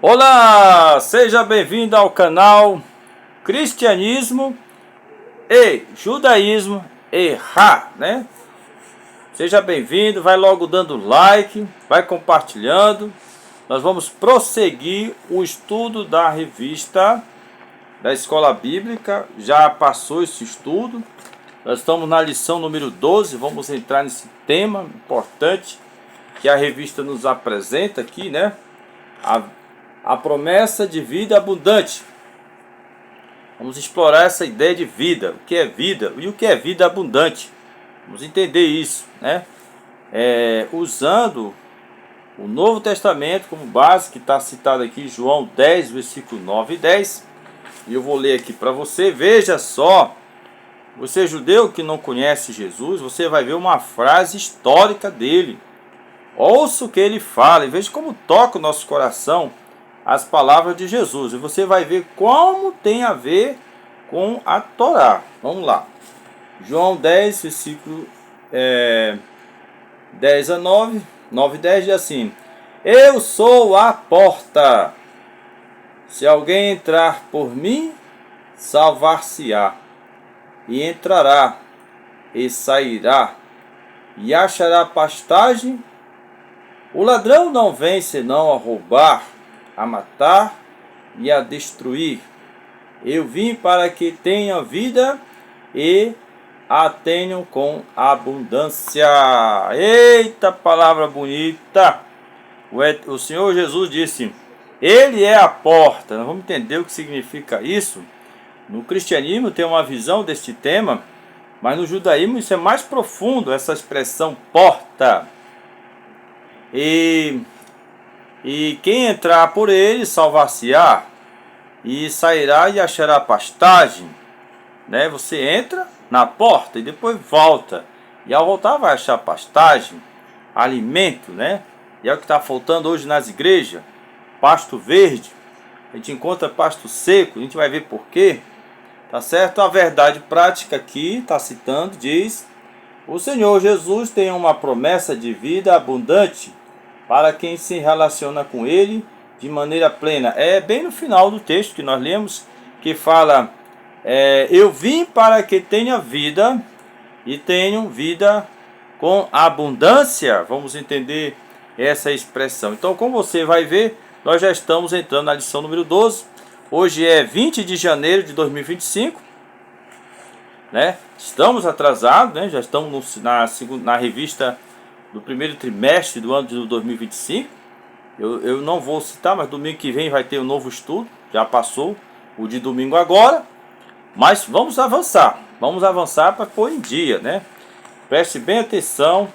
Olá, seja bem-vindo ao canal Cristianismo e Judaísmo e né? Seja bem-vindo, vai logo dando like, vai compartilhando. Nós vamos prosseguir o estudo da revista da Escola Bíblica. Já passou esse estudo. Nós estamos na lição número 12, vamos entrar nesse tema importante que a revista nos apresenta aqui, né? A promessa de vida abundante. Vamos explorar essa ideia de vida, o que é vida e o que é vida abundante. Vamos entender isso, né? Usando o Novo Testamento como base, que está citado aqui, João 10, versículo 9 e 10. E eu vou ler aqui para você. Veja só, você judeu que não conhece Jesus, você vai ver uma frase histórica dele. Ouça o que ele fala e veja como toca o nosso coração as palavras de Jesus, e você vai ver como tem a ver com a Torá. Vamos lá. João 10, versículo 10 a 9, 9 e 10 diz assim: Eu sou a porta. Se alguém entrar por mim, salvar-se-á, e entrará, e sairá, e achará pastagem. O ladrão não vem senão a roubar, a matar e a destruir. Eu vim para que tenham vida e a tenham com abundância. Eita, palavra bonita! O Senhor Jesus disse: Ele é a porta. Nós vamos entender o que significa isso. No cristianismo tem uma visão deste tema, mas no judaísmo isso é mais profundo, essa expressão porta. E quem entrar por ele salvar-se-á, e sairá e achará pastagem, né? Você entra na porta e depois volta, e ao voltar vai achar pastagem, alimento, né? E é o que está faltando hoje nas igrejas: pasto verde. A gente encontra pasto seco, a gente vai ver por quê, tá certo? A verdade prática aqui está citando, diz: o Senhor Jesus tem uma promessa de vida abundante para quem se relaciona com Ele de maneira plena. É bem no final do texto que nós lemos, que fala: eu vim para que tenha vida e tenham vida com abundância. Vamos entender essa expressão. Então, como você vai ver, nós já estamos entrando na lição número 12. Hoje é 20 de janeiro de 2025. Né? Estamos atrasados, né? Já estamos na revista do primeiro trimestre do ano de 2025. Eu não vou citar, mas domingo que vem vai ter um novo estudo. Já passou o de domingo agora. Mas vamos avançar. Vamos avançar para pôr em dia, né? Preste bem atenção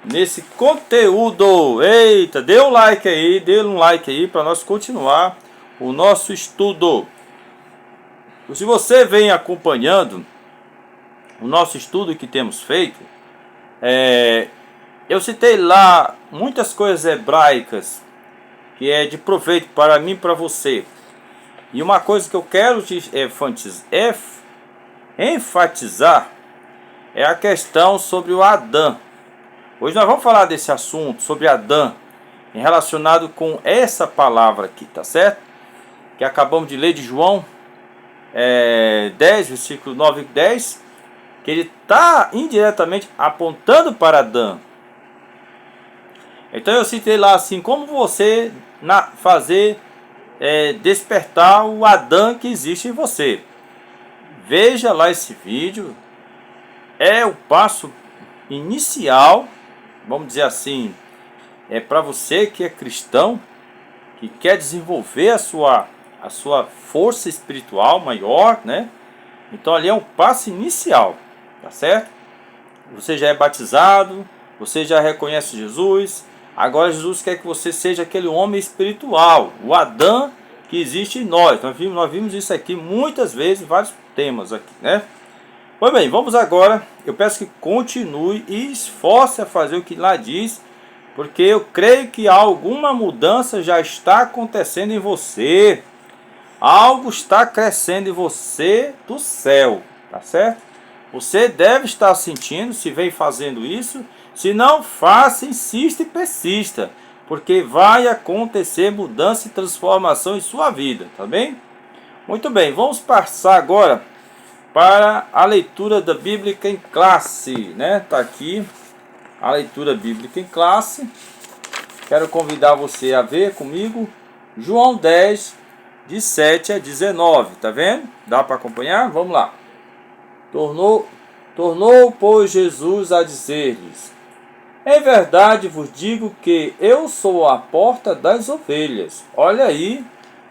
nesse conteúdo. Eita, dê um like aí para nós continuar o nosso estudo. Se você vem acompanhando o nosso estudo que temos feito, eu citei lá muitas coisas hebraicas que é de proveito para mim e para você. E uma coisa que eu quero te enfatizar é a questão sobre o Adão. Hoje nós vamos falar desse assunto, sobre Adão, relacionado com essa palavra aqui, tá certo? Que acabamos de ler de João 10, versículo 9 e 10, que ele está indiretamente apontando para Adão. Então eu citei lá assim: como você fazer despertar o Adão que existe em você. Veja lá esse vídeo. É o passo inicial, vamos dizer assim, para você que é cristão, que quer desenvolver a sua força espiritual maior, né? Então ali é um passo inicial, tá certo? Você já é batizado, você já reconhece Jesus. Agora Jesus quer que você seja aquele homem espiritual, o Adão que existe em nós. Nós vimos isso aqui muitas vezes, vários temas aqui, né? Pois bem, vamos agora. Eu peço que continue e esforce a fazer o que lá diz, porque eu creio que alguma mudança já está acontecendo em você. Algo está crescendo em você do céu, tá certo? Você deve estar sentindo, se vem fazendo isso. Se não, faça, insista e persista. porque vai acontecer mudança e transformação em sua vida, tá bem? Muito bem, vamos passar agora para a leitura da Bíblia em classe, né? Tá aqui a leitura bíblica em classe. Quero convidar você a ver comigo João 10, de 7 a 19, tá vendo? Dá para acompanhar? Vamos lá. Tornou, pois, Jesus a dizer-lhes: em verdade vos digo que eu sou a porta das ovelhas. Olha aí,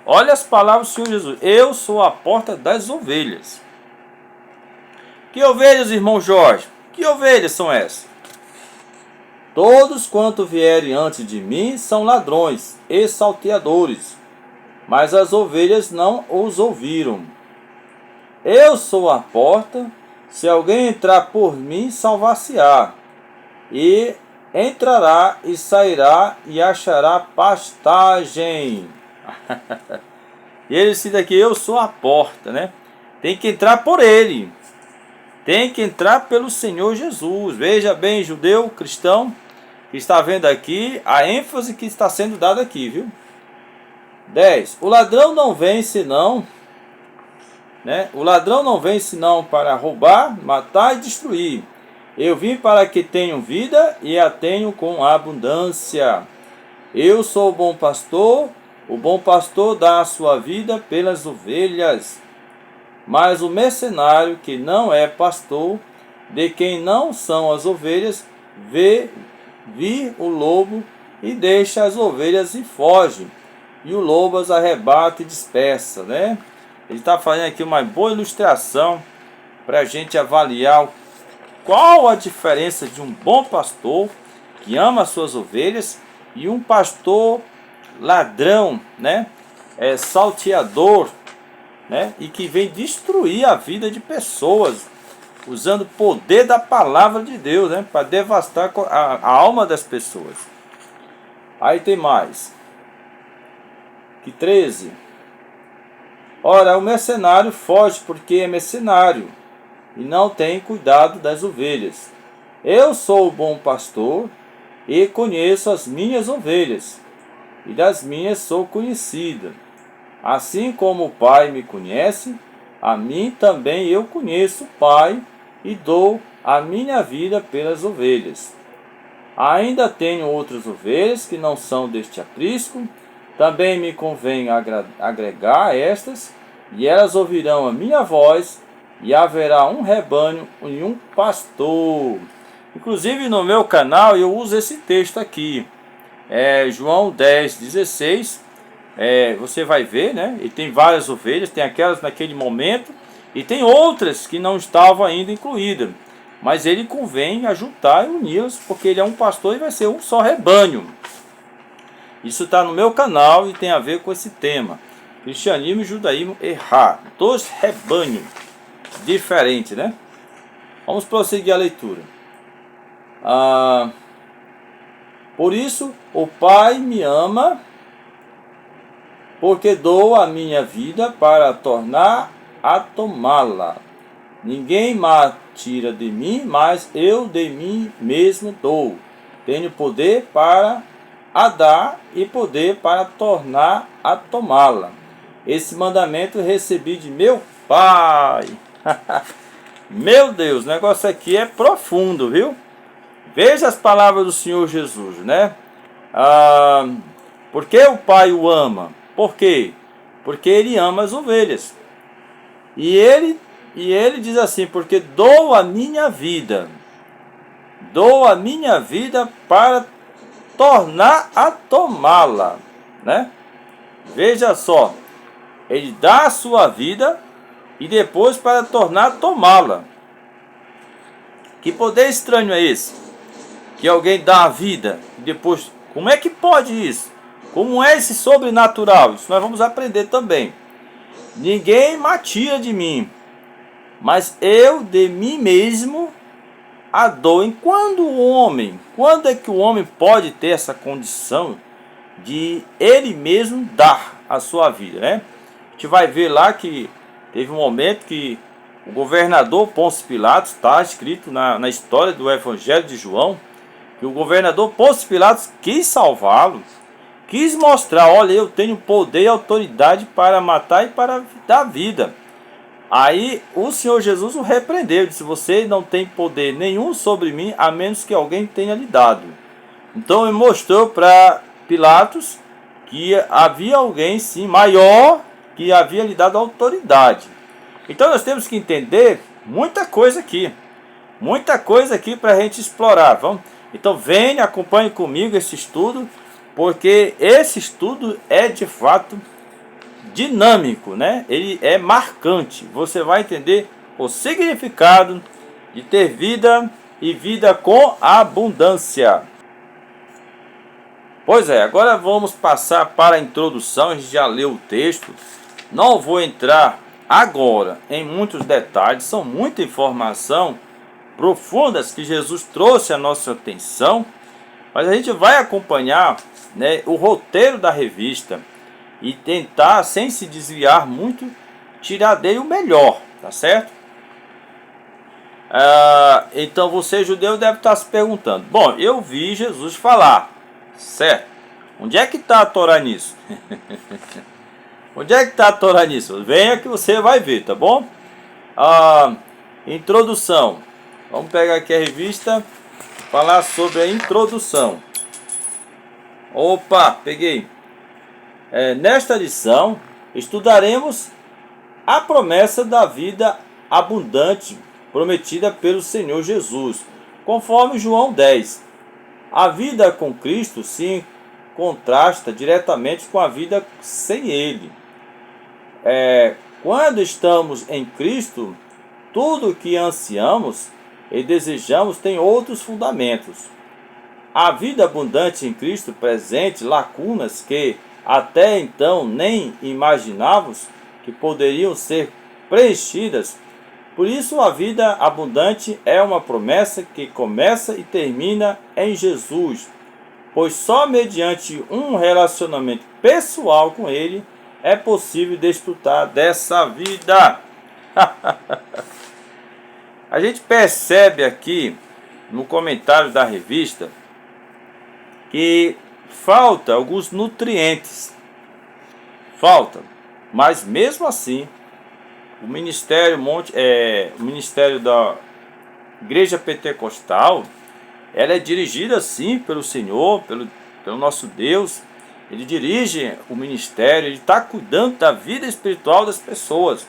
olha as palavras do Senhor Jesus. Eu sou a porta das ovelhas. Que ovelhas, irmão Jorge? Que ovelhas são essas? Todos quanto vierem antes de mim são ladrões e salteadores, mas as ovelhas não os ouviram. Eu sou a porta, se alguém entrar por mim, salvar-se-á, e entrará e sairá e achará pastagem. E ele diz aqui, eu sou a porta, né? Tem que entrar por ele. Tem que entrar pelo Senhor Jesus. Veja bem, judeu, cristão, que está vendo aqui a ênfase que está sendo dada aqui, viu? 10. O ladrão não vem senão, né? O ladrão não vem senão para roubar, matar e destruir. Eu vim para que tenham vida e a tenham com abundância. Eu sou o bom pastor dá a sua vida pelas ovelhas. Mas o mercenário que não é pastor, de quem não são as ovelhas, vê vir o lobo e deixa as ovelhas e foge. E o lobo as arrebata e dispersa, né? Ele está fazendo aqui uma boa ilustração para a gente avaliar qual a diferença de um bom pastor que ama as suas ovelhas e um pastor ladrão, né? Salteador, né? E que vem destruir a vida de pessoas usando o poder da palavra de Deus, né? Para devastar a alma das pessoas. Aí tem mais. Que 13. Ora, o mercenário foge porque é mercenário e não tem cuidado das ovelhas. Eu sou o bom pastor e conheço as minhas ovelhas, e das minhas sou conhecida. Assim como o Pai me conhece, a mim também eu conheço o Pai e dou a minha vida pelas ovelhas. Ainda tenho outras ovelhas que não são deste aprisco, também me convém agregar a estas, e elas ouvirão a minha voz, e haverá um rebanho e um pastor. Inclusive no meu canal eu uso esse texto aqui, João 10, 16. Você vai ver, né? E tem várias ovelhas, tem aquelas naquele momento, e tem outras que não estavam ainda incluídas. Mas ele convém ajuntar e uni-las, porque ele é um pastor e vai ser um só rebanho. Isso está no meu canal e tem a ver com esse tema. Cristianismo e judaísmo errar. Dois rebanhos diferentes, né? Vamos prosseguir a leitura. Por isso, o Pai me ama, porque dou a minha vida para tornar a tomá-la. Ninguém mais tira de mim, mas eu de mim mesmo dou. Tenho poder para a dar e poder para tornar a tomá-la. Esse mandamento recebi de meu Pai. Meu Deus, o negócio aqui é profundo, viu? Veja as palavras do Senhor Jesus, né? Por que o Pai o ama? Por quê? Porque ele ama as ovelhas. E ele diz assim, porque dou a minha vida para tornar a tomá-la, né? Veja só, ele dá a sua vida e depois para tornar a tomá-la. Que poder estranho é esse? Que alguém dá a vida e depois, como é que pode isso? Como é esse sobrenatural? Isso nós vamos aprender também. Ninguém tira de mim, mas eu de mim mesmo a dou. Quando é que o homem pode ter essa condição de ele mesmo dar a sua vida, né? A gente vai ver lá que teve um momento que o governador Pôncio Pilatos, está escrito na história do Evangelho de João, que que o governador Pôncio Pilatos quis salvá-lo, quis mostrar, olha, eu tenho poder e autoridade para matar e para dar vida. Aí o Senhor Jesus o repreendeu, disse, você não tem poder nenhum sobre mim, a menos que alguém tenha lhe dado. Então ele mostrou para Pilatos que havia alguém sim maior que havia lhe dado autoridade. Então nós temos que entender muita coisa aqui para a gente explorar. Vamos? Então venha, acompanhe comigo esse estudo, porque esse estudo é de fato dinâmico, né? Ele é marcante. Você vai entender o significado de ter vida e vida com abundância. Pois é, agora vamos passar para a introdução. A gente já leu o texto. Não vou entrar agora em muitos detalhes, são muita informação profundas que Jesus trouxe à nossa atenção, mas a gente vai acompanhar, né, o roteiro da revista e tentar, sem se desviar muito, tirar dele o melhor, tá certo? Então você, judeu, deve estar se perguntando, bom, eu vi Jesus falar, certo? Onde é que está a Torá nisso? Onde é que está a Torá nisso? Venha que você vai ver, tá bom? Introdução. Vamos pegar aqui a revista, falar sobre a introdução. Opa, peguei. Nesta lição, estudaremos a promessa da vida abundante prometida pelo Senhor Jesus, conforme João 10. A vida com Cristo se contrasta diretamente com a vida sem Ele. Quando estamos em Cristo, tudo o que ansiamos e desejamos tem outros fundamentos. A vida abundante em Cristo presente lacunas que até então nem imaginávamos que poderiam ser preenchidas. Por isso a vida abundante é uma promessa que começa e termina em Jesus, pois só mediante um relacionamento pessoal com Ele é possível desfrutar dessa vida. A gente percebe aqui no comentário da revista que falta alguns nutrientes. Falta, mas mesmo assim, o ministério da Igreja Pentecostal, ela é dirigida sim pelo Senhor, pelo nosso Deus. Ele dirige o ministério, ele está cuidando da vida espiritual das pessoas.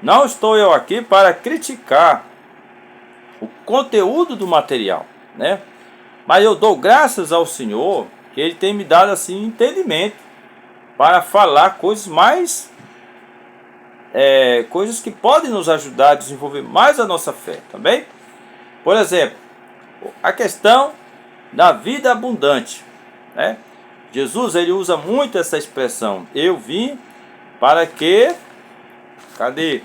Não estou eu aqui para criticar o conteúdo do material, né? Mas eu dou graças ao Senhor que Ele tem me dado assim entendimento para falar coisas mais, coisas que podem nos ajudar a desenvolver mais a nossa fé, também. Por exemplo, a questão da vida abundante, né? Jesus, ele usa muito essa expressão. Eu vim para que... Cadê?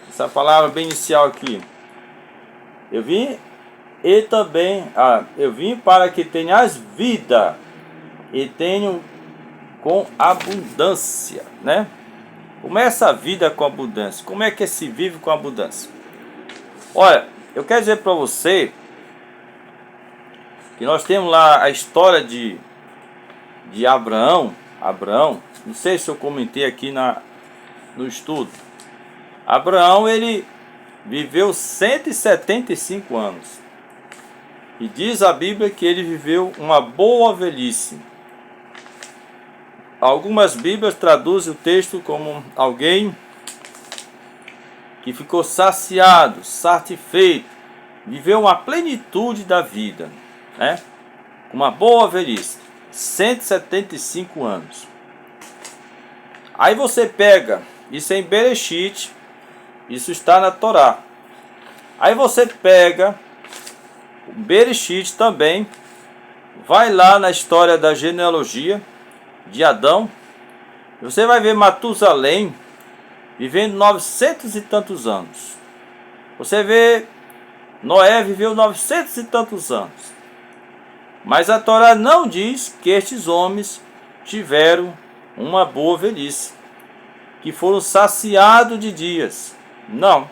Essa palavra bem inicial aqui. Eu vim e também... eu vim para que tenhas vida e tenho com abundância, né? Como é essa vida com abundância? Como é que se vive com abundância? Olha, eu quero dizer para você que nós temos lá a história de Abraão, não sei se eu comentei aqui no estudo. Abraão, ele viveu 175 anos. E diz a Bíblia que ele viveu uma boa velhice. Algumas Bíblias traduzem o texto como alguém que ficou saciado, satisfeito, viveu uma plenitude da vida, né? Uma boa velhice. 175 anos. Aí você pega, isso é em Bereshit, isso está na Torá. Aí você pega o Bereshit também, vai lá na história da genealogia de Adão, você vai ver Matusalém vivendo 900 e tantos anos. Você vê Noé viveu 900 e tantos anos. Mas a Torá não diz que estes homens tiveram uma boa velhice, que foram saciados de dias. Não.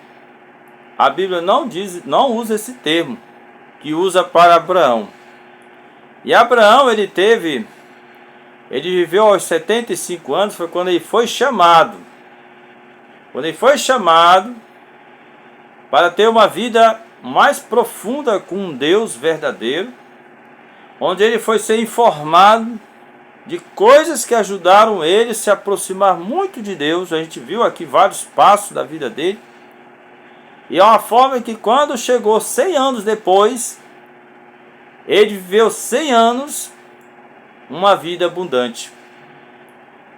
A Bíblia não usa esse termo, que usa para Abraão. E Abraão, ele viveu aos 75 anos, foi quando ele foi chamado. Quando ele foi chamado para ter uma vida mais profunda com um Deus verdadeiro, onde ele foi ser informado de coisas que ajudaram ele a se aproximar muito de Deus. A gente viu aqui vários passos da vida dele. E é uma forma que quando chegou 100 anos depois, ele viveu 100 anos uma vida abundante,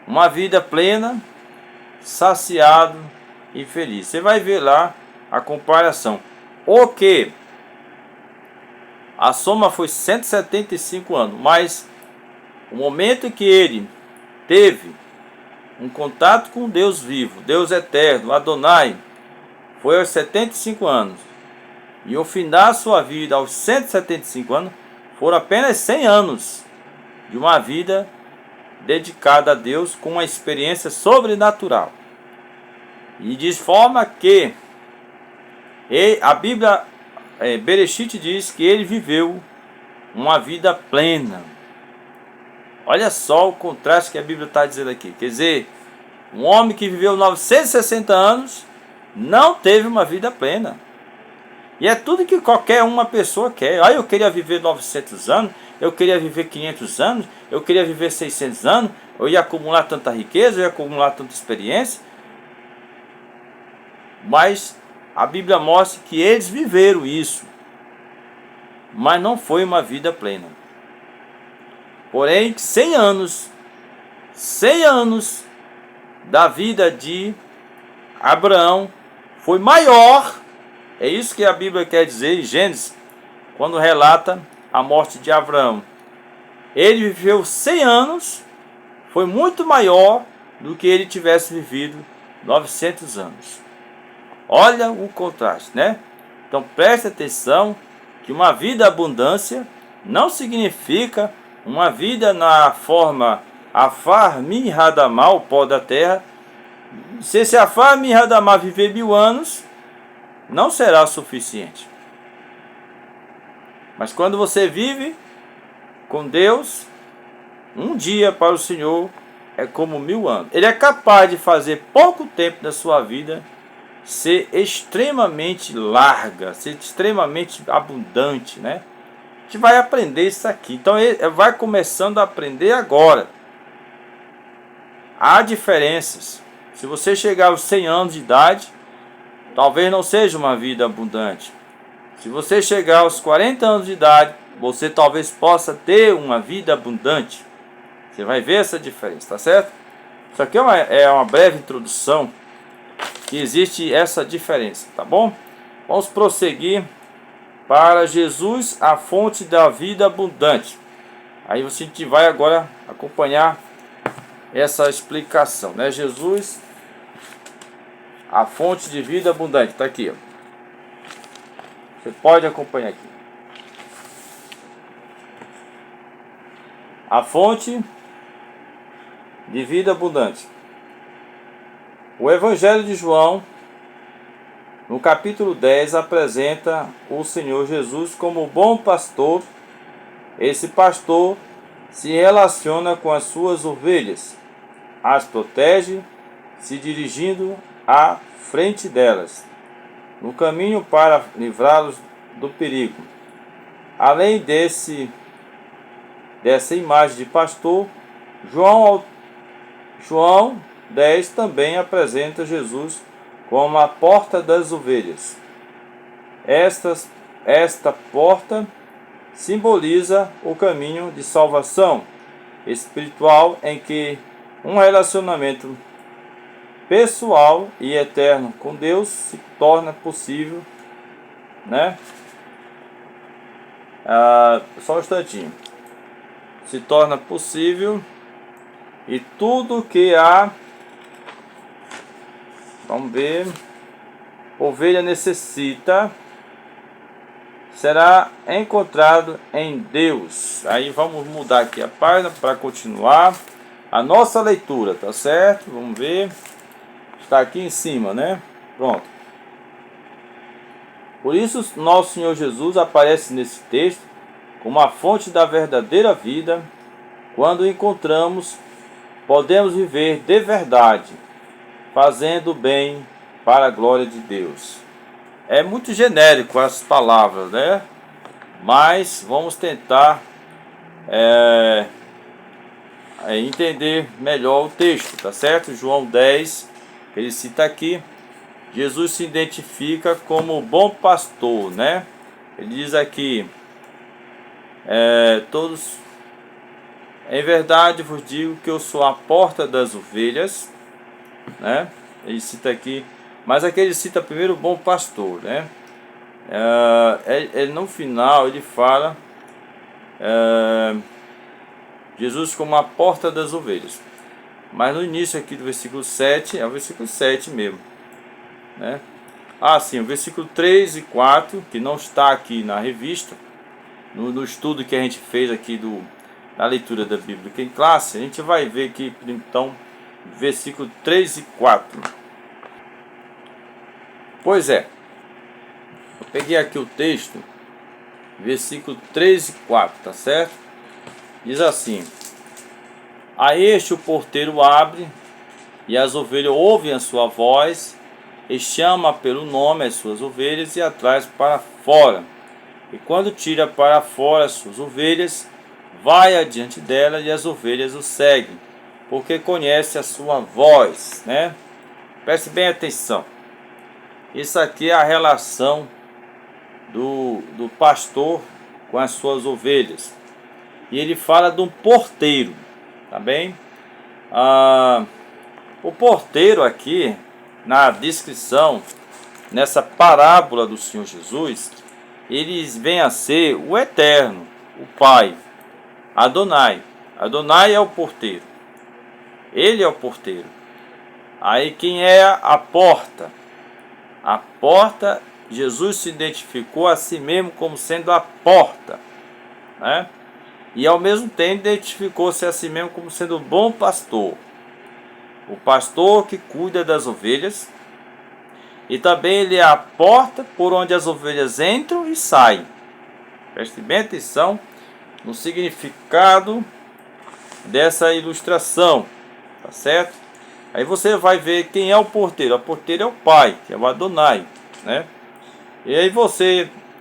uma vida plena, saciado e feliz. Você vai ver lá a comparação. O que? A soma foi 175 anos, mas o momento em que ele teve um contato com Deus vivo, Deus eterno, Adonai, foi aos 75 anos. E o fim da sua vida, aos 175 anos, foram apenas 100 anos de uma vida dedicada a Deus com uma experiência sobrenatural. E de forma que a Bíblia, Bereshit diz que ele viveu uma vida plena. Olha só o contraste que a Bíblia está dizendo aqui. Quer dizer, um homem que viveu 960 anos não teve uma vida plena. E é tudo que qualquer uma pessoa quer. Eu queria viver 900 anos, eu queria viver 500 anos, eu queria viver 600 anos, eu ia acumular tanta riqueza, eu ia acumular tanta experiência. Mas a Bíblia mostra que eles viveram isso, mas não foi uma vida plena. Porém, 100 anos da vida de Abraão foi maior. É isso que a Bíblia quer dizer em Gênesis, quando relata a morte de Abraão. Ele viveu 100 anos, foi muito maior do que ele tivesse vivido 900 anos. Olha o contraste, né? Então preste atenção que uma vida abundância não significa uma vida na forma Afar Min Hadamah, o pó da terra. Se esse Afar Min Hadamah viver 1000 anos, não será suficiente. Mas quando você vive com Deus, um dia para o Senhor é como 1000 anos. Ele é capaz de fazer pouco tempo da sua vida ser extremamente larga, ser extremamente abundante, né? A gente vai aprender isso aqui. Então ele vai começando a aprender agora. Há diferenças. Se você chegar aos 100 anos de idade, talvez não seja uma vida abundante. Se você chegar aos 40 anos de idade, você talvez possa ter uma vida abundante. Você vai ver essa diferença, tá certo? Isso aqui é uma breve introdução que existe essa diferença, tá bom? Vamos prosseguir para Jesus, a fonte da vida abundante. Aí a gente vai agora acompanhar essa explicação, né? Jesus, a fonte de vida abundante, está aqui, ó. Você pode acompanhar aqui. A fonte de vida abundante. O Evangelho de João, no capítulo 10, apresenta o Senhor Jesus como bom pastor. Esse pastor se relaciona com as suas ovelhas, as protege, se dirigindo à frente delas, no caminho para livrá-los do perigo. Além dessa imagem de pastor, João 10 também apresenta Jesus como a porta das ovelhas. Esta porta simboliza o caminho de salvação espiritual em que um relacionamento pessoal e eterno com Deus se torna possível, né? Só um instantinho. Se torna possível e tudo que há, vamos ver, ovelha necessita, será encontrado em Deus. Aí vamos mudar aqui a página para continuar a nossa leitura, tá certo? Vamos ver. Está aqui em cima, né? Pronto. Por isso, nosso Senhor Jesus aparece nesse texto como a fonte da verdadeira vida. Quando o encontramos, podemos viver de verdade, fazendo o bem para a glória de Deus. É muito genérico as palavras, né? Mas vamos tentar entender melhor o texto, tá certo? João 10, ele cita aqui, Jesus se identifica como o bom pastor, né? Ele diz aqui, todos, em verdade vos digo que eu sou a porta das ovelhas, né? Ele cita aqui, mas aqui ele cita primeiro o bom pastor, né? No final ele fala Jesus como a porta das ovelhas, mas no início aqui do versículo 7, é o versículo 7 mesmo, né? Sim, o versículo 3 e 4, que não está aqui na revista, no estudo que a gente fez aqui da leitura da Bíblia aqui em classe, a gente vai ver aqui então versículo 3 e 4. Pois é, eu peguei aqui o texto, versículo 3 e 4, tá certo? Diz assim: a este o porteiro abre, e as ovelhas ouvem a sua voz, e chama pelo nome as suas ovelhas e as traz para fora. E quando tira para fora as suas ovelhas, vai adiante dela, e as ovelhas o seguem, porque conhece a sua voz, né? Preste bem atenção. Isso aqui é a relação do pastor com as suas ovelhas. E ele fala de um porteiro, tá bem? O porteiro aqui, na descrição, nessa parábola do Senhor Jesus, eles vêm a ser o Eterno, o Pai, Adonai. Adonai é o porteiro. Ele é o porteiro. Aí quem é a porta? A porta, Jesus se identificou a si mesmo como sendo a porta, né? E ao mesmo tempo identificou-se a si mesmo como sendo o bom pastor. O pastor que cuida das ovelhas. E também ele é a porta por onde as ovelhas entram e saem. Preste bem atenção no significado dessa ilustração, tá certo? Aí você vai ver quem é o porteiro. O porteiro é o Pai, que é o Adonai, né? E aí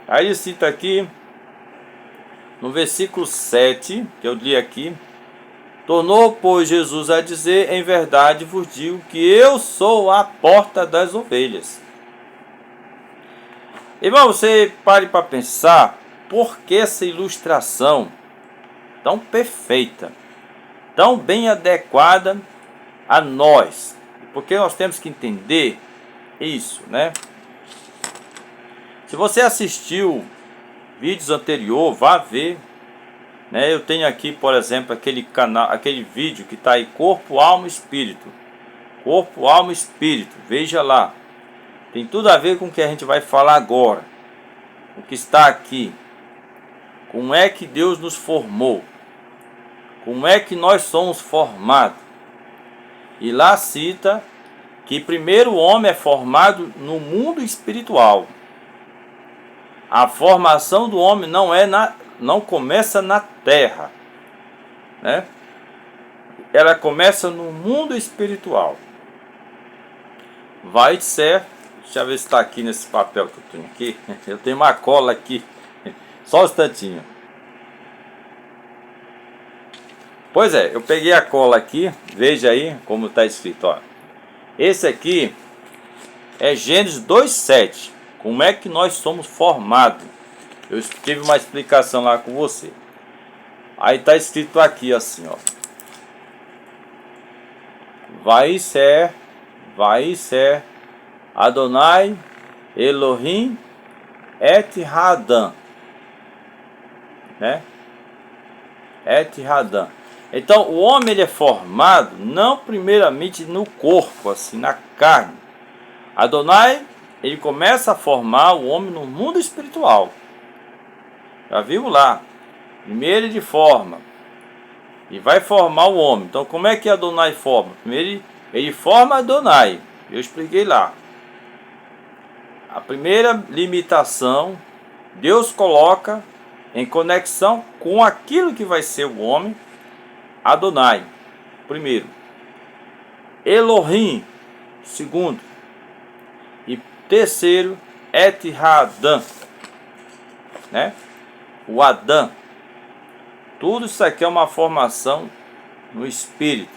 aí ele cita aqui no versículo 7, que eu li aqui: tornou, pois, Jesus a dizer: em verdade vos digo que eu sou a porta das ovelhas. Irmão, você pare para pensar, por que essa ilustração tão perfeita, tão bem adequada a nós? Porque nós temos que entender isso, né? Se você assistiu vídeos anteriores, vá ver, né? Eu tenho aqui, por exemplo, aquele vídeo que está aí, corpo, alma e espírito. Corpo, alma e espírito. Veja lá. Tem tudo a ver com o que a gente vai falar agora. O que está aqui. Como é que Deus nos formou? Como é que nós somos formados? E lá cita que primeiro o homem é formado no mundo espiritual. A formação do homem não começa na terra, né? Ela começa no mundo espiritual. Vai ser, deixa eu ver se está aqui nesse papel que eu tenho aqui. Eu tenho uma cola aqui, só um instantinho. Pois é, eu peguei a cola aqui, veja aí como está escrito, ó. Esse aqui é Gênesis 2:7. Como é que nós somos formados? Eu tive uma explicação lá com você. Aí está escrito aqui assim, ó. Vai ser Adonai Elohim et Hadam, né? Et Hadam. Então o homem ele é formado não primeiramente no corpo, assim, na carne. Adonai, ele começa a formar o homem no mundo espiritual. Já vimos lá. Primeiro ele forma e vai formar o homem. Então como é que Adonai forma? Primeiro ele forma Adonai. Eu expliquei lá. A primeira limitação, Deus coloca em conexão com aquilo que vai ser o homem, Adonai, primeiro. Elohim, segundo. E terceiro, Et-Hadã, né? O Adão. Tudo isso aqui é uma formação no espírito,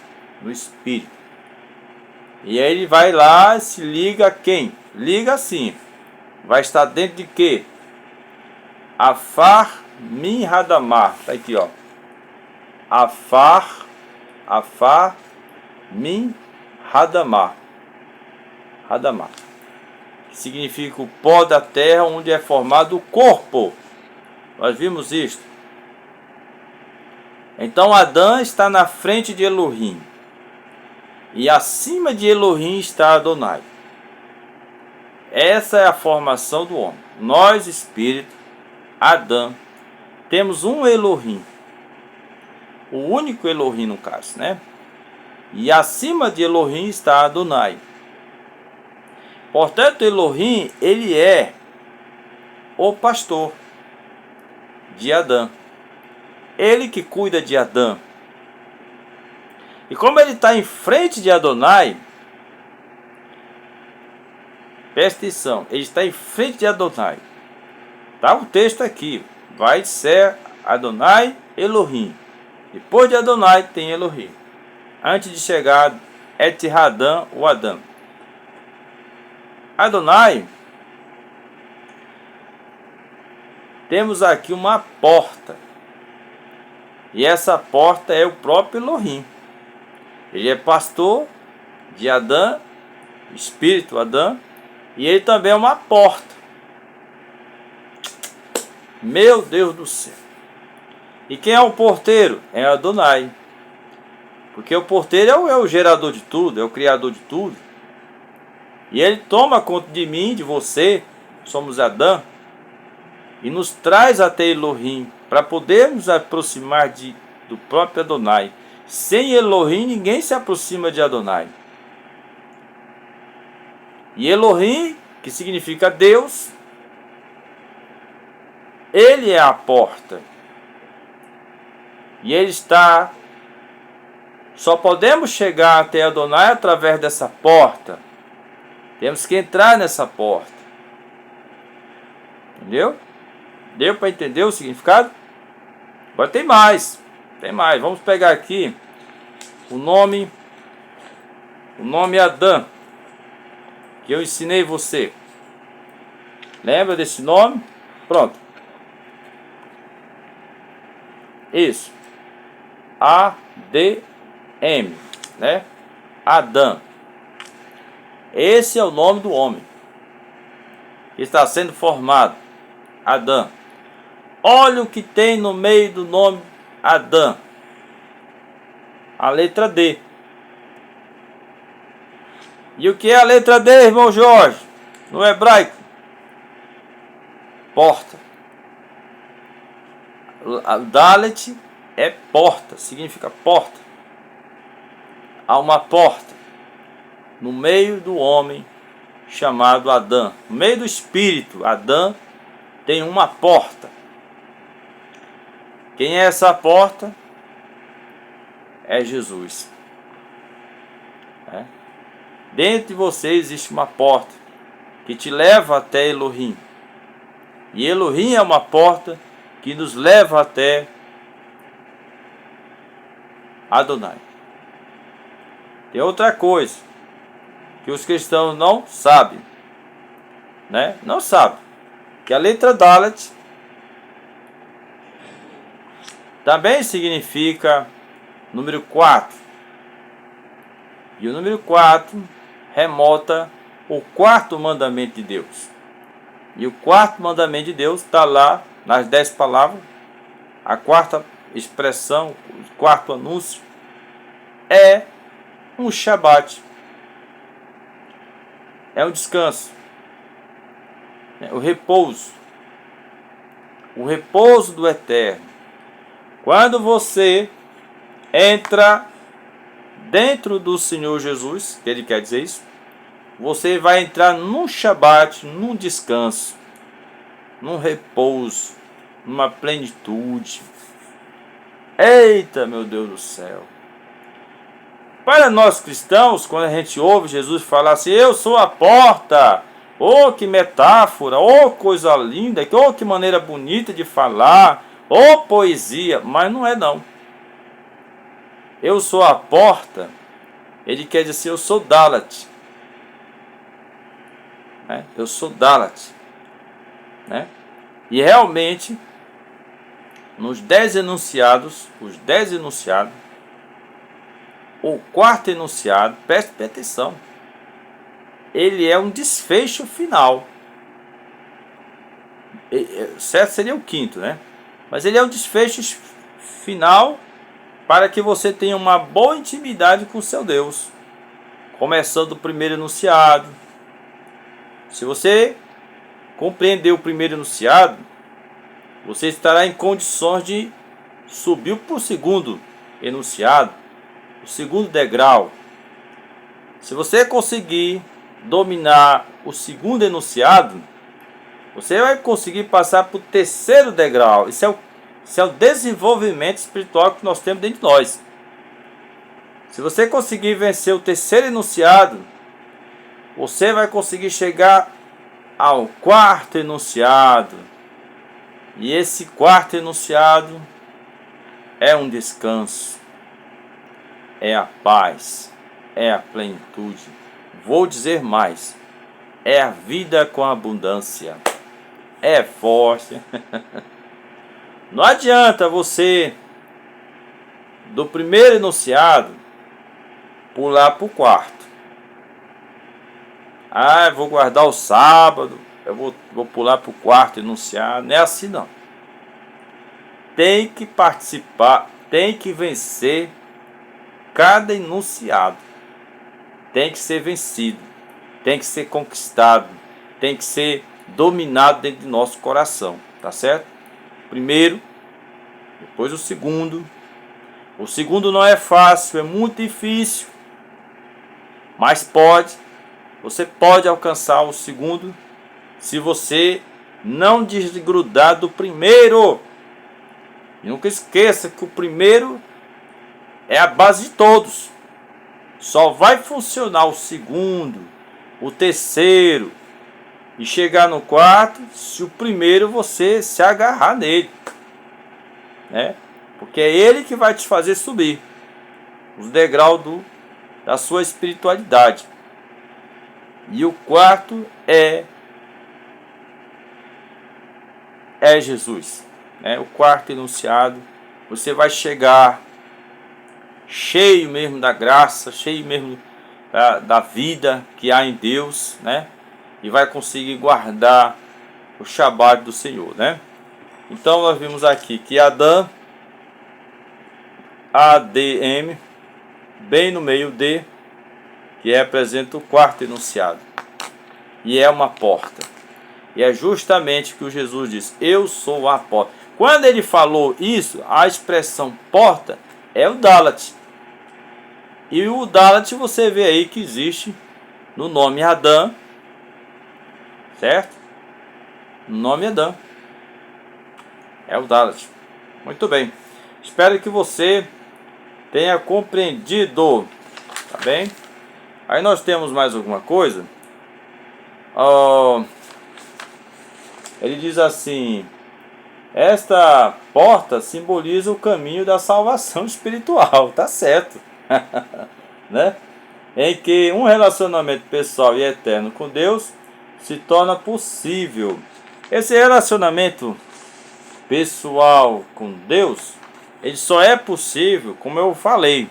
E aí ele vai lá e se liga a quem? Liga assim. Vai estar dentro de quê? Afar Min Hadamar. Tá aqui, ó. Afar Min Hadamar. Que significa o pó da terra onde é formado o corpo. Nós vimos isto. Então Adão está na frente de Elohim. E acima de Elohim está Adonai. Essa é a formação do homem. Nós, espírito, Adão, temos um Elohim. O único Elohim no caso, né? E acima de Elohim está Adonai. Portanto, Elohim, ele é o pastor de Adão. Ele que cuida de Adão. E como ele está em frente de Adonai, presta atenção, ele está em frente de Adonai. Está o texto aqui. Vai ser Adonai, Elohim. Depois de Adonai tem Elohim. Antes de chegar Et-Hadã, o Adão. Adonai, temos aqui uma porta. E essa porta é o próprio Elohim. Ele é pastor de Adão, espírito Adão, e ele também é uma porta. Meu Deus do céu. E quem é o porteiro? É Adonai. Porque o porteiro é o gerador de tudo, é o criador de tudo. E ele toma conta de mim, de você, somos Adão, e nos traz até Elohim, para podermos aproximar do próprio Adonai. Sem Elohim, ninguém se aproxima de Adonai. E Elohim, que significa Deus, ele é a porta. E ele está... Só podemos chegar até Adonai através dessa porta. Temos que entrar nessa porta. Entendeu? Deu para entender o significado? Agora tem mais. Tem mais. Vamos pegar aqui o nome Adão, que eu ensinei você. Lembra desse nome? Pronto. Isso. A-D-M, né? Adão. Esse é o nome do homem que está sendo formado. Adão. Olha o que tem no meio do nome Adão. A letra D. E o que é a letra D, irmão Jorge? No hebraico? Porta. Dalet é porta, significa porta. Há uma porta no meio do homem chamado Adão. No meio do espírito, Adão tem uma porta. Quem é essa porta? É Jesus. Dentro de você existe uma porta que te leva até Elohim. E Elohim é uma porta que nos leva até Adonai. Tem outra coisa que os cristãos não sabem, né? Não sabem que a letra Dalet também significa número 4. E o número 4 remota o quarto mandamento de Deus. E o quarto mandamento de Deus está lá nas 10 palavras. A quarta expressão, o quarto anúncio é um Shabat. É um descanso. É o repouso. O repouso do Eterno. Quando você entra dentro do Senhor Jesus, que ele quer dizer isso, você vai entrar num Shabat, num descanso, num repouso, numa plenitude. Eita, meu Deus do céu! Para nós cristãos, quando a gente ouve Jesus falar assim, eu sou a porta, oh que metáfora, oh coisa linda, oh que maneira bonita de falar, oh poesia, mas não é não. Eu sou a porta, ele quer dizer assim, eu sou Dalat, né? Eu sou Dalat, né? E realmente, nos 10 enunciados, o quarto enunciado, preste atenção, ele é um desfecho final. Certo seria o quinto, né? Mas ele é um desfecho final para que você tenha uma boa intimidade com o seu Deus. Começando o primeiro enunciado. Se você compreender o primeiro enunciado, você estará em condições de subir para o segundo enunciado, o segundo degrau. Se você conseguir dominar o segundo enunciado, você vai conseguir passar para o terceiro degrau. Isso é o desenvolvimento espiritual que nós temos dentro de nós. Se você conseguir vencer o terceiro enunciado, você vai conseguir chegar ao quarto enunciado. E esse quarto enunciado é um descanso, é a paz, é a plenitude. Vou dizer mais, é a vida com abundância, é forte. Não adianta você, do primeiro enunciado, pular para o quarto. Ah, eu vou guardar o sábado, eu vou pular para o quarto enunciado. Não é assim não. Tem que participar, tem que vencer cada enunciado. Tem que ser vencido, tem que ser conquistado, tem que ser dominado dentro do nosso coração, tá certo? Primeiro, depois o segundo. O segundo não é fácil, é muito difícil, mas você pode alcançar o segundo se você não desgrudar do primeiro. E nunca esqueça que o primeiro é a base de todos. Só vai funcionar o segundo, o terceiro e chegar no quarto se o primeiro você se agarrar nele, né? Porque é ele que vai te fazer subir os degraus da sua espiritualidade. E o quarto é Jesus, né? O quarto enunciado, você vai chegar cheio mesmo da graça, cheio mesmo da vida que há em Deus, né? E vai conseguir guardar o Shabat do Senhor, né? Então nós vimos aqui que Adão, ADM, bem no meio D, que representa o quarto enunciado. E é uma porta. E é justamente o que o Jesus diz, eu sou a porta. Quando ele falou isso, a expressão porta é o Dalat. E o Dalat você vê aí que existe no nome Adão, certo? No nome Adão. É o Dalat. Muito bem. Espero que você tenha compreendido. Tá bem? Aí nós temos mais alguma coisa. Ele diz assim: esta porta simboliza o caminho da salvação espiritual. Tá certo. Né? Em que um relacionamento pessoal e eterno com Deus se torna possível. Esse relacionamento pessoal com Deus, ele só é possível, como eu falei,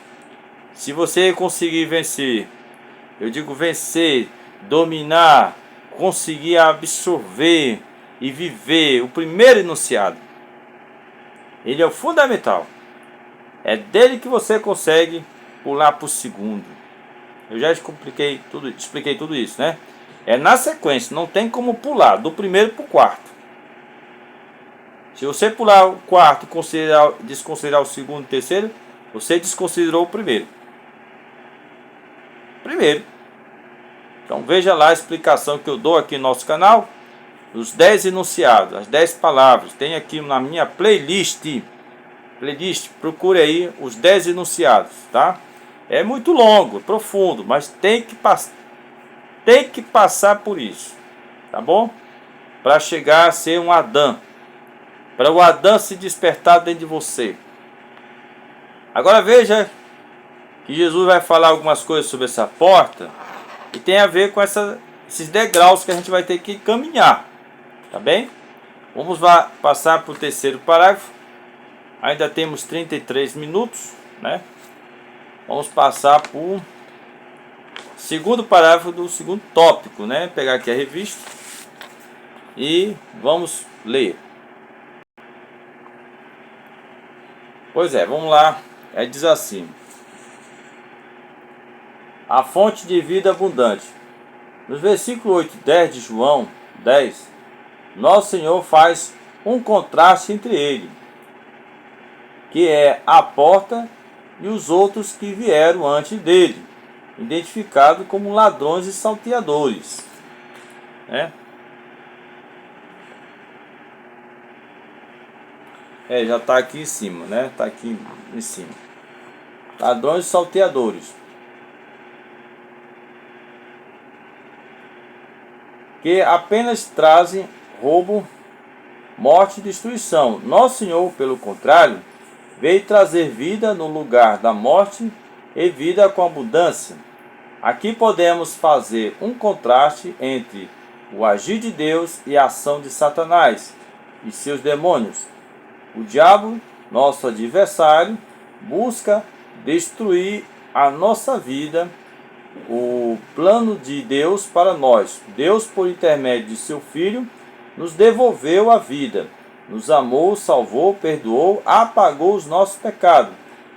se você conseguir vencer. Eu digo vencer, dominar, conseguir absorver e viver o primeiro enunciado. Ele é o fundamental. É dele que você consegue pular para o segundo. Eu já expliquei tudo isso, né? É na sequência, não tem como pular do primeiro para o quarto. Se você pular o quarto e desconsiderar o segundo e o terceiro, você desconsiderou o primeiro. Então veja lá a explicação que eu dou aqui no nosso canal, os 10 enunciados, as 10 palavras. Tem aqui na minha playlist, procure aí os 10 enunciados, tá? É muito longo, profundo, mas tem que passar por isso, tá bom? Para chegar a ser um Adão, para o Adão se despertar dentro de você. Agora veja que Jesus vai falar algumas coisas sobre essa porta e tem a ver com esses degraus que a gente vai ter que caminhar, tá bem? Vamos passar para o terceiro parágrafo. Ainda temos 33 minutos, né? Vamos passar para o segundo parágrafo do segundo tópico, né? Pegar aqui a revista e vamos ler. Pois é, vamos lá. Diz assim: a fonte de vida abundante. Nos versículos 8 e 10 de João 10, Nosso Senhor faz um contraste entre ele, que é a porta, e os outros que vieram antes dele, identificados como ladrões e salteadores. Já está aqui em cima, né? Está aqui em cima. Ladrões e salteadores, que apenas trazem roubo, morte e destruição. Nosso Senhor, pelo contrário, veio trazer vida no lugar da morte e vida com abundância. Aqui podemos fazer um contraste entre o agir de Deus e a ação de Satanás e seus demônios. O diabo, nosso adversário, busca destruir a nossa vida. O plano de Deus para nós. Deus, por intermédio de seu Filho, nos devolveu a vida, nos amou, salvou, perdoou, apagou os nossos pecados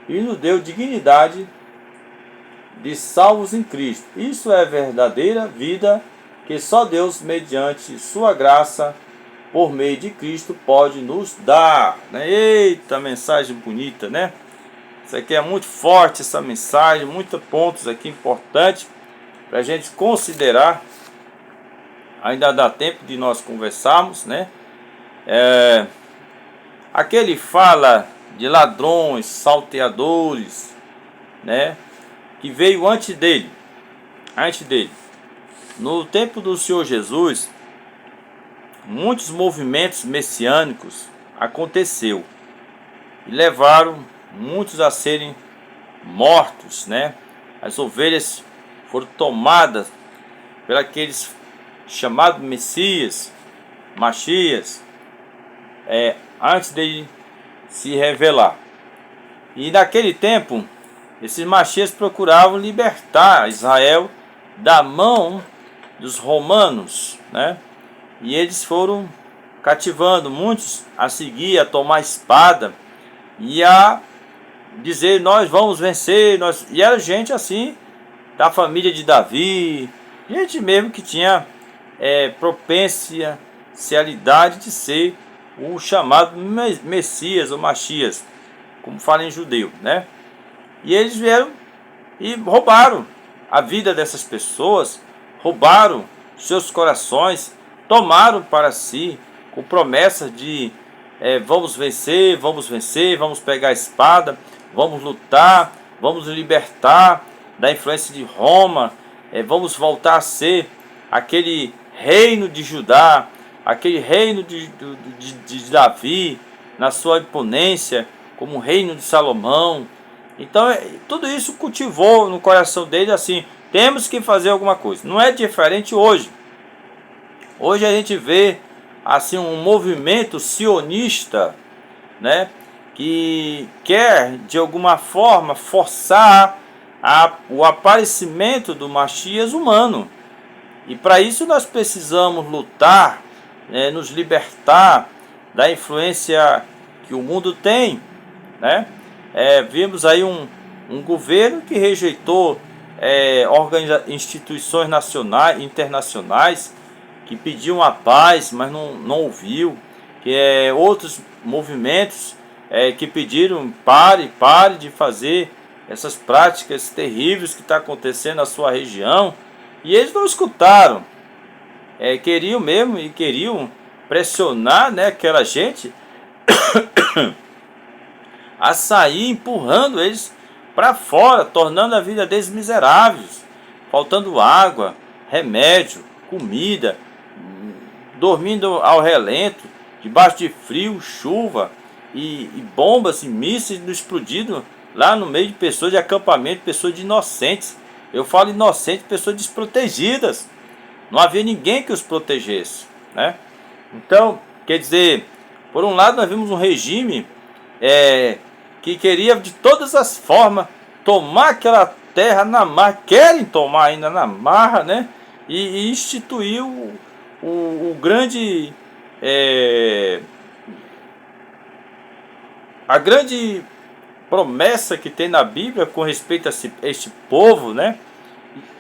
e nos deu dignidade de salvos em Cristo. Isso é verdadeira vida que só Deus, mediante sua graça, por meio de Cristo, pode nos dar. Eita, mensagem bonita, né? Isso aqui é muito forte, essa mensagem, muitos pontos aqui importantes para a gente considerar. Ainda dá tempo de nós conversarmos, né? Aqui ele fala de ladrões, salteadores, né? Que veio antes dele. No tempo do Senhor Jesus, muitos movimentos messiânicos aconteceu e levaram muitos a serem mortos, né? As ovelhas foram tomadas por aqueles chamados Messias, Machias, antes dele se revelar. E naquele tempo, esses Machias procuravam libertar Israel da mão dos romanos, né? E eles foram cativando muitos a seguir, a tomar espada e a dizer: nós vamos vencer. E era gente assim da família de Davi, gente mesmo que tinha propensialidade de ser o chamado Messias ou Machias, como fala em judeu, né? E eles vieram e roubaram a vida dessas pessoas, roubaram seus corações, tomaram para si com promessas de vamos vencer, vamos pegar a espada, vamos lutar, vamos libertar da influência de Roma, vamos voltar a ser aquele reino de Judá, aquele reino de Davi, na sua imponência, como o reino de Salomão. Então tudo isso cultivou no coração dele assim: temos que fazer alguma coisa. Não é diferente hoje. Hoje a gente vê assim um movimento sionista, né, que quer de alguma forma forçar o aparecimento do Messias humano. E para isso nós precisamos lutar, nos libertar da influência que o mundo tem, né? Vimos aí um governo que rejeitou instituições nacionais, internacionais, que pediam a paz, mas não ouviu, que outros movimentos que pediram pare de fazer essas práticas terríveis que está acontecendo na sua região. E eles não escutaram. Queriam mesmo e queriam pressionar, né, aquela gente a sair, empurrando eles para fora, tornando a vida deles miseráveis, faltando água, remédio, comida, dormindo ao relento, debaixo de frio, chuva e bombas e mísseis explodindo lá no meio de pessoas de acampamento, pessoas de inocentes. Eu falo inocentes, pessoas desprotegidas. Não havia ninguém que os protegesse, né? Então, quer dizer, por um lado nós vimos um regime que queria de todas as formas tomar aquela terra na marra, querem tomar ainda na marra, né? E instituir o grande, a grande promessa que tem na Bíblia com respeito a este povo, né?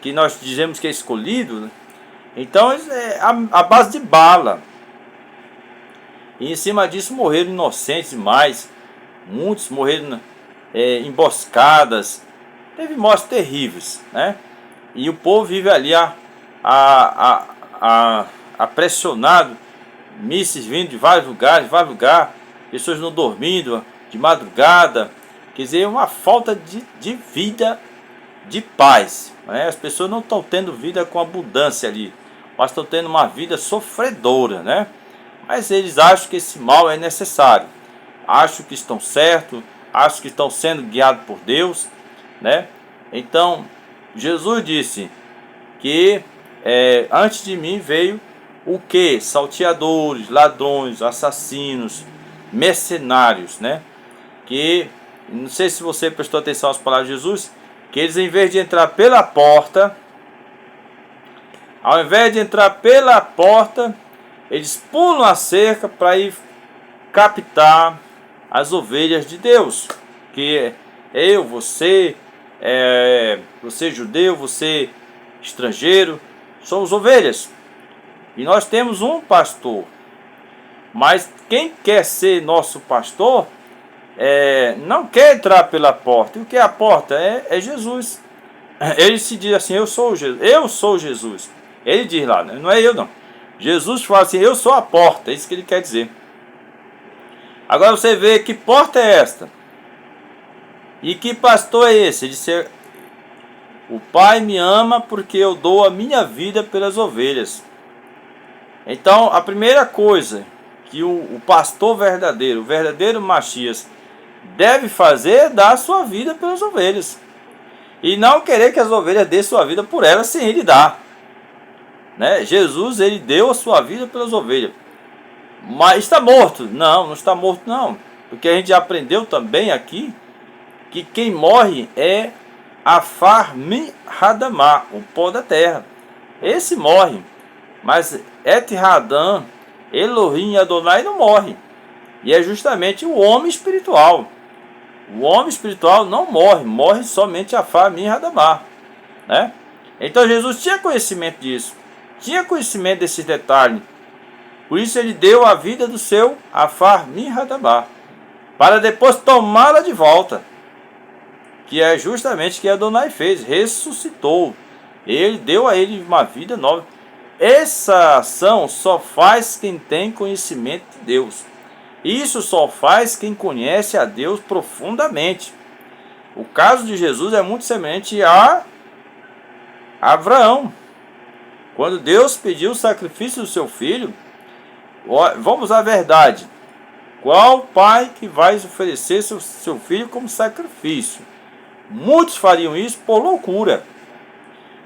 Que nós dizemos que é escolhido, né? Então é a base de bala. E em cima disso morreram inocentes demais. Muitos morreram emboscadas. Teve mortes terríveis, né? E o povo vive ali pressionado, mísseis vindo de vários lugares, pessoas não dormindo de madrugada. Quer dizer, uma falta de vida, de paz, né? As pessoas não estão tendo vida com abundância ali, mas estão tendo uma vida sofredora, né? Mas eles acham que esse mal é necessário, acham que estão certos, acham que estão sendo guiados por Deus, né? Então Jesus disse que antes de mim veio o que? Salteadores, ladrões, assassinos, mercenários, né? Que, não sei se você prestou atenção às palavras de Jesus, que eles, em vez de entrar pela porta, eles pulam a cerca para ir captar as ovelhas de Deus, que eu, você, você judeu, você estrangeiro, somos ovelhas. E nós temos um pastor. Mas quem quer ser nosso pastor não quer entrar pela porta. E o que é a porta? É Jesus. Ele se diz assim: eu sou Jesus. Eu sou Jesus. Ele diz lá, né? Não é eu não. Jesus fala assim: eu sou a porta. É isso que ele quer dizer. Agora você vê que porta é esta. E que pastor é esse? Ele disse: o Pai me ama porque eu dou a minha vida pelas ovelhas. Então a primeira coisa que o pastor verdadeiro, o verdadeiro Messias, deve fazer é dar a sua vida pelas ovelhas. E não querer que as ovelhas dêem sua vida por elas sem ele dar, né? Jesus, ele deu a sua vida pelas ovelhas. Mas está morto? Não, não está morto não. Porque a gente já aprendeu também aqui que quem morre é Afar Mi Hadamah, o pó da terra. Esse morre. Mas Et Hadam, Elohim Adonai não morre. E é justamente o homem espiritual. O homem espiritual não morre, morre somente Afar Mi Hadamah, né? Então Jesus tinha conhecimento disso, tinha conhecimento desses detalhes. Por isso ele deu a vida do seu Afar Mi Hadamah, para depois tomá-la de volta. Que é justamente o que Adonai fez, ressuscitou. Ele deu a ele uma vida nova. Essa ação só faz quem tem conhecimento de Deus. Isso só faz quem conhece a Deus profundamente. O caso de Jesus é muito semelhante a Abraão. Quando Deus pediu o sacrifício do seu filho, vamos à verdade. Qual pai que vai oferecer seu filho como sacrifício? Muitos fariam isso por loucura.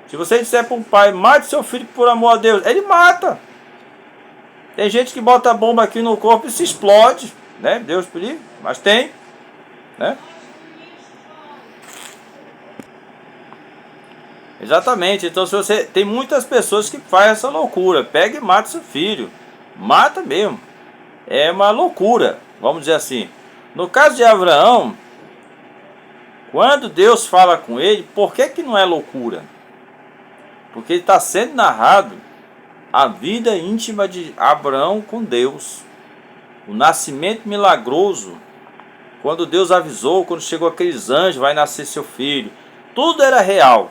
Se você disser para um pai: mate seu filho por amor a Deus, ele mata. Tem gente que bota a bomba aqui no corpo e se explode, né? Deus livre, mas tem, né? Exatamente. Então, se você tem muitas pessoas que fazem essa loucura, pega e mata seu filho, mata mesmo. É uma loucura, vamos dizer assim. No caso de Abraão, quando Deus fala com ele, por que não é loucura? Porque está sendo narrado a vida íntima de Abraão com Deus, o nascimento milagroso, quando Deus avisou, quando chegou aqueles anjos, vai nascer seu filho, tudo era real.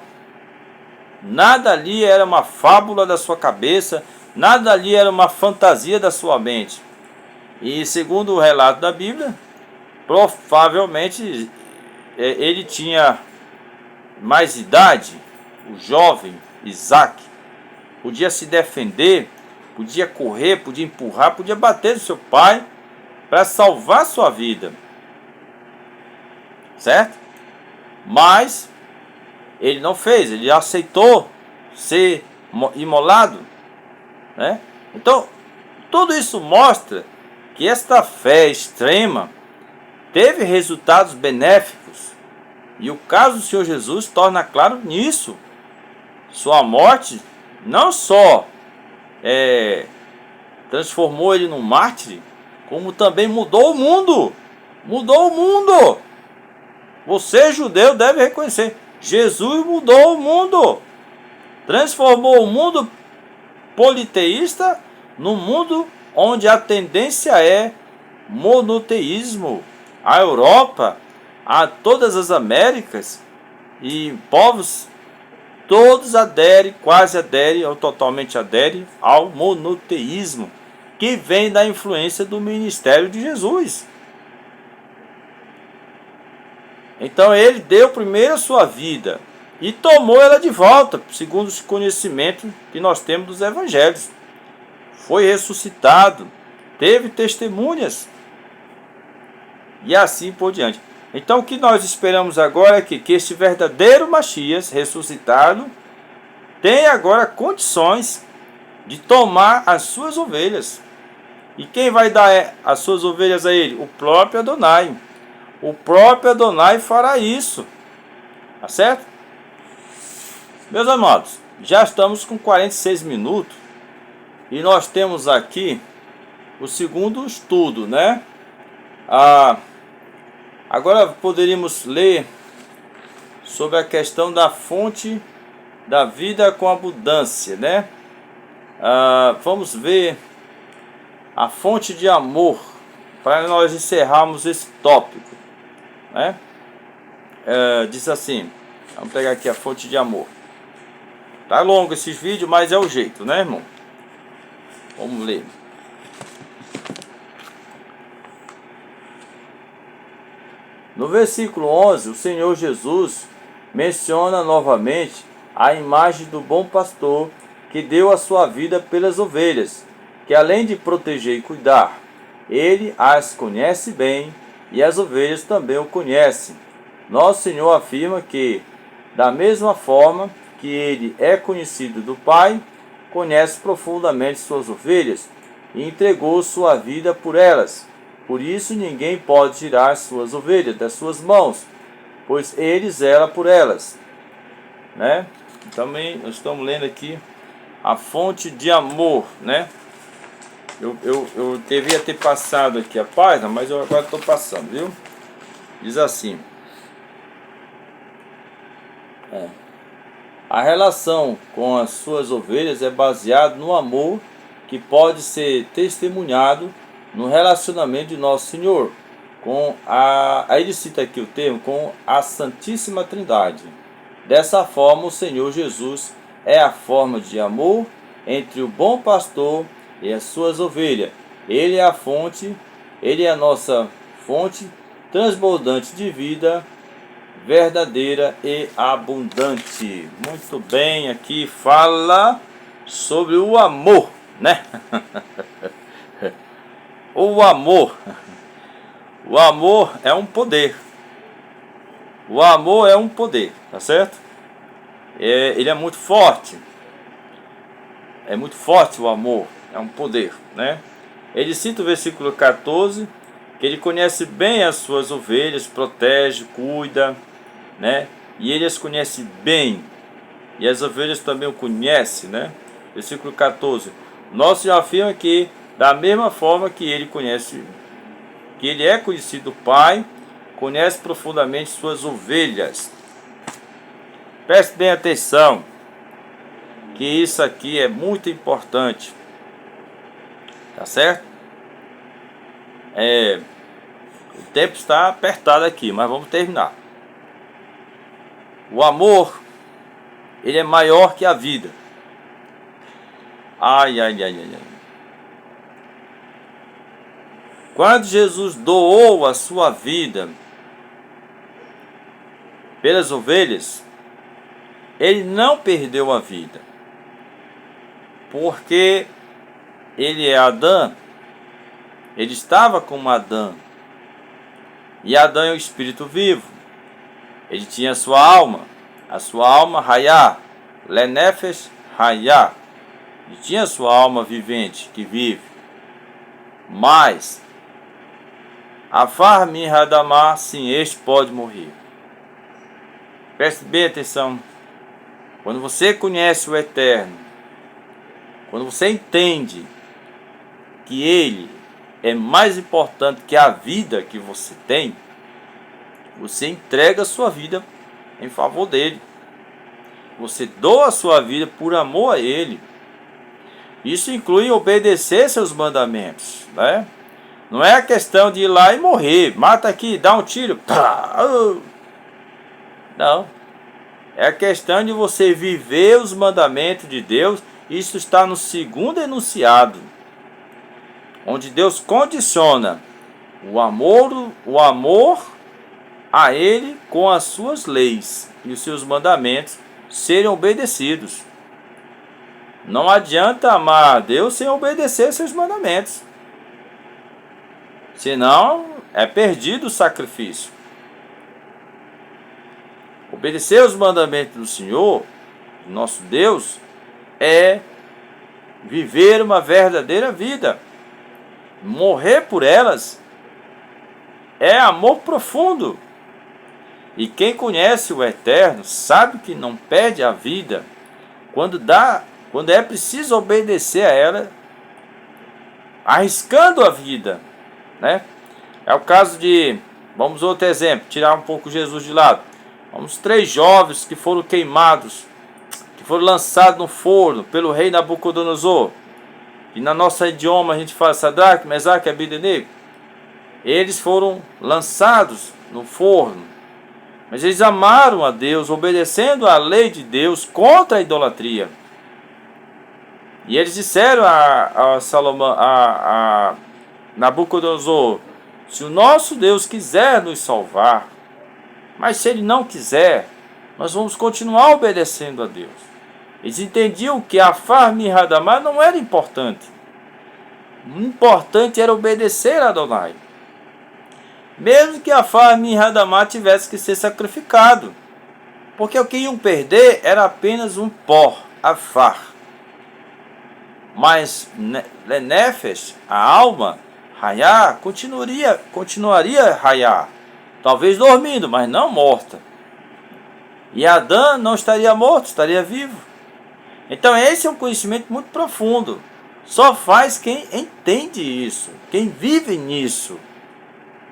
Nada ali era uma fábula da sua cabeça, nada ali era uma fantasia da sua mente. E segundo o relato da Bíblia, provavelmente ele tinha mais idade, o jovem Isaac, podia se defender, podia correr, podia empurrar, podia bater no seu pai para salvar sua vida, certo? Mas ele não fez, ele aceitou ser imolado, né? Então, tudo isso mostra que esta fé extrema teve resultados benéficos. E o caso do Senhor Jesus torna claro nisso. Sua morte não só transformou ele num mártir, como também mudou o mundo. Mudou o mundo. Você, judeu, deve reconhecer. Jesus mudou o mundo. Transformou o mundo politeísta num mundo onde a tendência é monoteísmo. A Europa, a todas as Américas e povos, todos quase aderem, ou totalmente aderem ao monoteísmo, que vem da influência do ministério de Jesus. Então ele deu primeiro a sua vida e tomou ela de volta, segundo os conhecimentos que nós temos dos evangelhos. Foi ressuscitado, teve testemunhas e assim por diante. Então o que nós esperamos agora é que este verdadeiro Messias ressuscitado tem agora condições de tomar as suas ovelhas. E quem vai dar as suas ovelhas a ele? O próprio Adonai. O próprio Adonai fará isso. Tá certo? Meus amados, já estamos com 46 minutos e nós temos aqui o segundo estudo, né? Agora poderíamos ler sobre a questão da fonte da vida com abundância, né? Vamos ver a fonte de amor para nós encerrarmos esse tópico, né? Diz assim, vamos pegar aqui a fonte de amor. Tá longo esses vídeos, mas é o jeito, né, irmão? Vamos ler. No versículo 11, o Senhor Jesus menciona novamente a imagem do bom pastor que deu a sua vida pelas ovelhas, que além de proteger e cuidar, ele as conhece bem e as ovelhas também o conhecem. Nosso Senhor afirma que, da mesma forma que ele é conhecido do Pai, conhece profundamente suas ovelhas e entregou sua vida por elas. Por isso ninguém pode tirar suas ovelhas das suas mãos, pois ele zela por elas, né? Também nós estamos lendo aqui a fonte de amor, né? Eu devia ter passado aqui a página, mas eu agora estou passando, viu? Diz assim: a relação com as suas ovelhas é baseada no amor que pode ser testemunhado no relacionamento de Nosso Senhor aí ele cita aqui o termo, com a Santíssima Trindade. Dessa forma, o Senhor Jesus é a forma de amor entre o bom pastor e as suas ovelhas. Ele é a fonte, ele é a nossa fonte transbordante de vida verdadeira e abundante. Muito bem, aqui fala sobre o amor, né? O amor. O amor é um poder. O amor é um poder, tá certo? Ele é muito forte. É muito forte o amor, é um poder, né? Ele cita o versículo 14, que ele conhece bem as suas ovelhas, protege, cuida, né? E ele as conhece bem. E as ovelhas também o conhecem, né? Versículo 14. Nosso Senhor afirma que, da mesma forma que ele é conhecido do Pai, conhece profundamente suas ovelhas. Preste bem atenção, que isso aqui é muito importante, tá certo? O tempo está apertado aqui, mas vamos terminar. O amor, Ele é maior que a vida. Ai, ai, ai, ai, ai. Quando Jesus doou a sua vida pelas ovelhas, ele não perdeu a vida, porque ele é Adão, ele estava como Adão, e Adão é o espírito vivo, ele tinha a sua alma Hayá, Lenefesh Hayá, ele tinha a sua alma vivente, que vive, mas Afar min Hadamá, sim, este pode morrer. Preste bem atenção. Quando você conhece o Eterno, quando você entende que Ele é mais importante que a vida que você tem, você entrega a sua vida em favor dele. Você doa a sua vida por amor a Ele. Isso inclui obedecer seus mandamentos, né? Não é a questão de ir lá e morrer. Mata aqui, dá um tiro. Não. É a questão de você viver os mandamentos de Deus. Isso está no segundo enunciado, onde Deus condiciona o amor a Ele com as suas leis e os seus mandamentos serem obedecidos. Não adianta amar a Deus sem obedecer seus mandamentos. Senão é perdido o sacrifício. Obedecer os mandamentos do Senhor, nosso Deus, é viver uma verdadeira vida. Morrer por elas é amor profundo. E quem conhece o Eterno sabe que não perde a vida quando é preciso obedecer a ela, arriscando a vida, né? É o caso de, vamos outro exemplo, tirar um pouco Jesus de lado. Vamos 3 jovens que foram queimados, que foram lançados no forno pelo rei Nabucodonosor. E na nossa idioma a gente fala Sadraque, Mesaque e Abednego. Eles foram lançados no forno, mas eles amaram a Deus, obedecendo à lei de Deus contra a idolatria. E eles disseram a Salomão, a Nabucodonosor: se o nosso Deus quiser nos salvar, mas se Ele não quiser, nós vamos continuar obedecendo a Deus. Eles entendiam que a Afar min Hadamá não era importante. O importante era obedecer a Adonai. Mesmo que a Afar min Hadamá tivesse que ser sacrificado. Porque o que iam perder era apenas um pó, Afar. Mas Lenefesh, a alma, Hayá, continuaria Hayá. Talvez dormindo, mas não morta. E Adão não estaria morto, estaria vivo. Então esse é um conhecimento muito profundo. Só faz quem entende isso, quem vive nisso,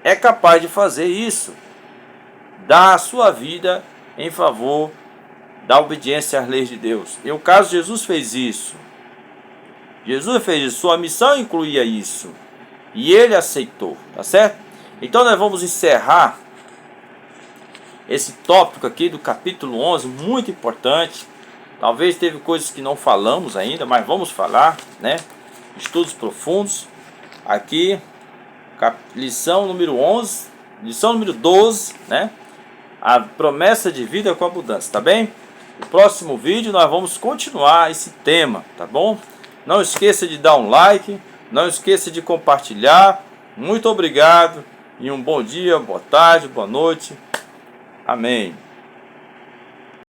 é capaz de fazer isso. Dar a sua vida em favor da obediência às leis de Deus. E o caso de Jesus fez isso. Jesus fez isso, sua missão incluía isso. E ele aceitou, tá certo? Então nós vamos encerrar esse tópico aqui do capítulo 11, muito importante. Talvez teve coisas que não falamos ainda, mas vamos falar, né? Estudos profundos. Aqui, lição número 11, lição número 12, né? A promessa de vida com abundância, tá bem? No próximo vídeo nós vamos continuar esse tema, tá bom? Não esqueça de dar um like, não esqueça de compartilhar. Muito obrigado e um bom dia, boa tarde, boa noite. Amém.